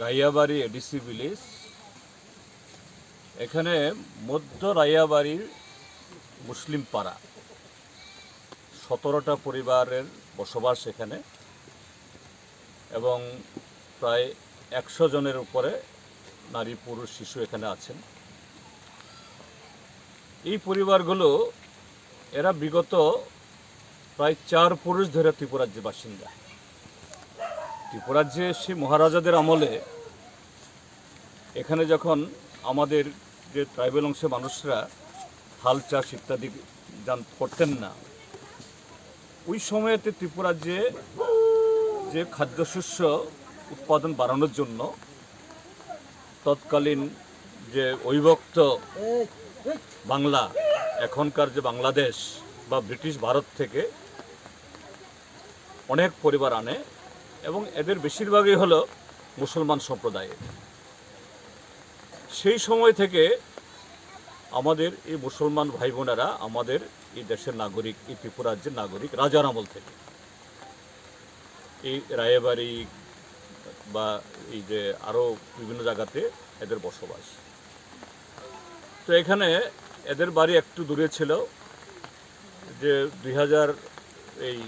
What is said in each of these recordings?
রাইয়াবাড়ি ADC village. এখানে মধ্য রাইয়াবাড়ির মুসলিম পাড়া 17টা পরিবারের বসবাস এখানে এবং প্রায় 100 জনের উপরে নারী পুরুষ শিশু এখানে আছেন। এই পরিবারগুলো এরা বিগত প্রায় 4 পুরুষ ধরে ত্রিপুরাজ্যের বাসিন্দা। ত্রিপুরাজ্যে সেই মহারাজাদের আমলে এখানে যখন আমাদের যে ট্রাইবেল অংশের মানুষরা হাল চাষ ইত্যাদি করতেন না, ওই সময়েতে ত্রিপুরাজ্যে যে খাদ্যশস্য উৎপাদন বাড়ানোর জন্য তৎকালীন যে অবিভক্ত বাংলা, এখনকার যে বাংলাদেশ বা ব্রিটিশ ভারত থেকে অনেক পরিবার আনে এবং এদের বেশিরভাগই হলো মুসলমান সম্প্রদায়ের। সেই সময় থেকে আমাদের এই মুসলমান ভাই বোনেরা আমাদের এই দেশের নাগরিক, এই ত্রিপুরাজ্যের নাগরিক রাজার আমল থেকে এই রায়বাড়ি বা এই যে আরও বিভিন্ন জায়গাতে এদের বসবাস। তো এখানে এদের বাড়ি একটু দূরে ছিল, যে 2000 এই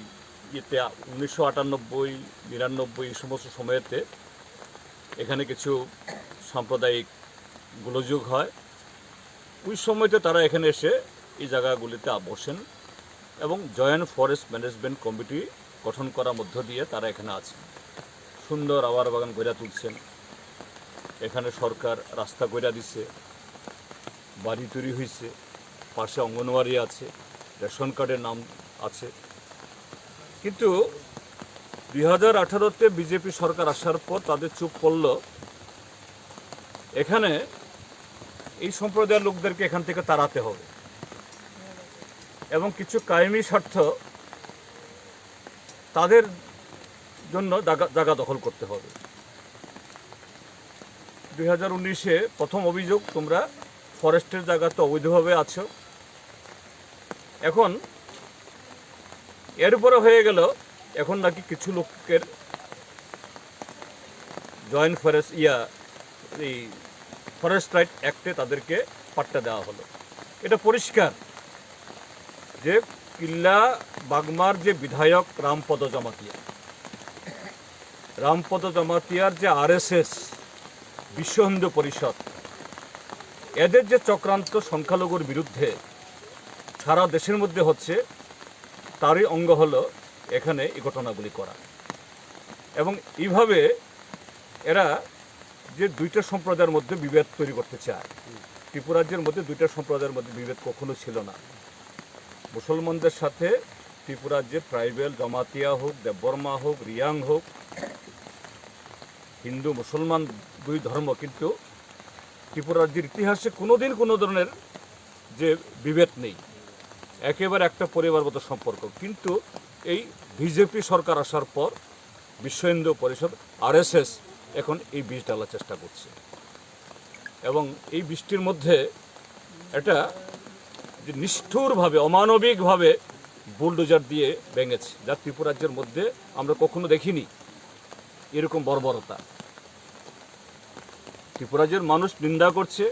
ইয়েতে 1998, 99 এই সমস্ত সময়েতে এখানে কিছু সাম্প্রদায়িক গোলযোগ হয়। ওই সময়তে তারা এখানে এসে এই জায়গাগুলিতে বসেন এবং জয়েন্ট ফরেস্ট ম্যানেজমেন্ট কমিটি গঠন করার মধ্য দিয়ে তারা এখানে আছেন। সুন্দর আবার বাগান গড়া তুলছেন, এখানে সরকার রাস্তা গড়া দিছে, বাড়ি তৈরি হয়েছে, পাশে অঙ্গনওয়াড়ি আছে, রেশন কার্ডের নাম আছে। কিন্তু 2018-তে বিজেপি সরকার আসার পর তাদের চোখ পড়ল এখানে এই সম্প্রদায়ের লোকদেরকে এখান থেকে তাড়াতে হবে এবং কিছু কায়েমি স্বার্থ তাদের জন্য জায়গা দখল করতে হবে। 2019-এ প্রথম অভিযোগ, তোমরা ফরেস্টের জায়গাতে অবৈধভাবে আছো। এখন এর উপরে হয়ে গেল এখন নাকি কিছু লোকের জয়েন্ট ফরেস্ট এই ফরেস্ট রাইট অ্যাক্টে তাদেরকে পাট্টা দেওয়া হলো। এটা পরিষ্কার যে কিল্লা বাগমার যে বিধায়ক রামপদ জমাতিয়ার যে RSS বিশ্ব হিন্দু পরিষদ, এদের যে চক্রান্ত সংখ্যালঘুর বিরুদ্ধে সারা দেশের মধ্যে হচ্ছে, তারই অঙ্গ হলো এখানে এই ঘটনাগুলি করা। এবং এইভাবে এরা যে দুইটা সম্প্রদায়ের মধ্যে বিভেদ তৈরি করতে চায়। ত্রিপুরাজ্যের মধ্যে দুইটা সম্প্রদায়ের মধ্যে বিভেদ কখনো ছিল না। মুসলমানদের সাথে ত্রিপুরাজ্যের ট্রাইবেল, জমাতিয়া হোক, দেববর্মা হোক, রিয়াং হোক, হিন্দু মুসলমান দুই ধর্ম, কিন্তু ত্রিপুরাজ্যের ইতিহাসে কোনোদিন কোনো ধরনের যে বিভেদ নেই, একেবারে একটা পরিবারগত সম্পর্ক। কিন্তু এই বিজেপি সরকার আসার পর বিশ্ব হিন্দু পরিষদ RSS এখন এই বীজ ঢালার চেষ্টা করছে এবং এই বৃষ্টির মধ্যে এটা যে নিষ্ঠুরভাবে, অমানবিকভাবে বুলডোজার দিয়ে ভেঙেছে, যা ত্রিপুরাজ্যের মধ্যে আমরা কখনো দেখিনি এরকম বর্বরতা। ত্রিপুরাজ্যের মানুষ নিন্দা করছে,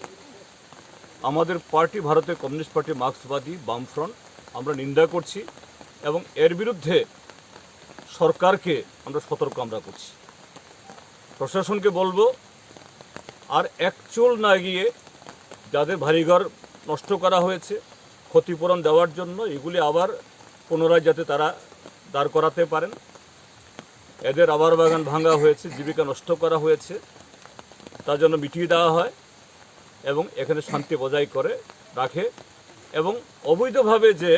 আমাদের পার্টি ভারতের কমিউনিস্ট পার্টি, মার্ক্সবাদী, বামফ্রন্ট, আমরা নিন্দা করছি এবং এর বিরুদ্ধে সরকারকে আমরা সতর্ক করছি। প্রশাসনকে বলবো আর এক চুল না গিয়ে যাদের বাড়িঘর নষ্ট করা হয়েছে ক্ষতিপূরণ দেওয়ার জন্য এগুলি আবার পুনরায় যাতে তারা দাঁড় করাতে পারেন। এদের আবার বাগান ভাঙা হয়েছে, জীবিকা নষ্ট করা হয়েছে, তার জন্য মিটিয়ে দেওয়া হয় এবং এখানে শান্তি বজায় করে রাখে এবং অবৈধভাবে যে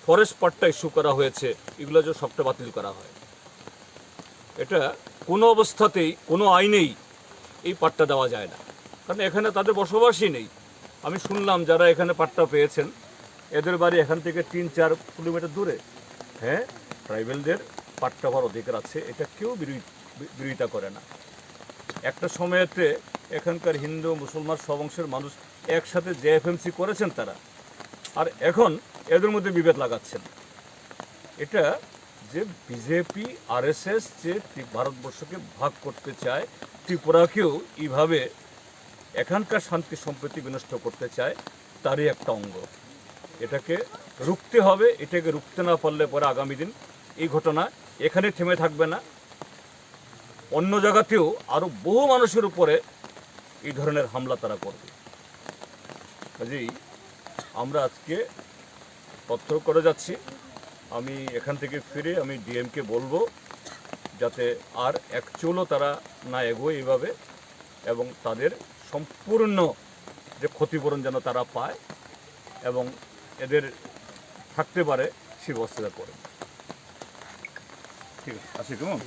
ফরেস্ট পাট্টা ইস্যু করা হয়েছে এগুলো যে সবটা বাতিল করা হয়। এটা কোনো অবস্থাতেই, কোনো আইনেই এই পাট্টা দেওয়া যায় না, কারণ এখানে তাদের বসবাসই নেই। আমি শুনলাম যারা এখানে পাট্টা পেয়েছেন এদের বাড়ি এখান থেকে 3-4 কিলোমিটার দূরে। হ্যাঁ, ট্রাইবেলদের পাট্টা হওয়ার অধিকার আছে, এটা কেউ বিরোধিতা করে না। একটা সময়েতে এখানকার হিন্দু মুসলমান সব অংশের মানুষ একসাথে JFMC করেছেন তারা, আর এখন এদের মধ্যে বিভেদ লাগাচ্ছেন। এটা যে বিজেপি আরএসএস যে ভারতবর্ষকে ভাগ করতে চায়, ত্রিপুরাকেও এইভাবে এখানকার শান্তি সম্প্রীতি বিনষ্ট করতে চায়, তারই একটা অঙ্গ। এটাকে রুখতে হবে। এটাকে রুখতে না পারলে পরে আগামী দিন এই ঘটনা এখানে থেমে থাকবে না, অন্য জায়গাতেও আরও বহু মানুষের উপরে এই ধরনের হামলা তারা করবে। কাজেই আমরা আজকে তথ্য করে যাচ্ছি। আমি এখান থেকে ফিরে আমি ডিএমকে বলবো যাতে আর একচুলও তারা না এগোয় এইভাবে, এবং তাদের সম্পূর্ণ যে ক্ষতিপূরণ যেন তারা পায় এবং এদের থাকতে পারে সে ব্যবস্থা করে। ঠিক আছে, আসি কেমন।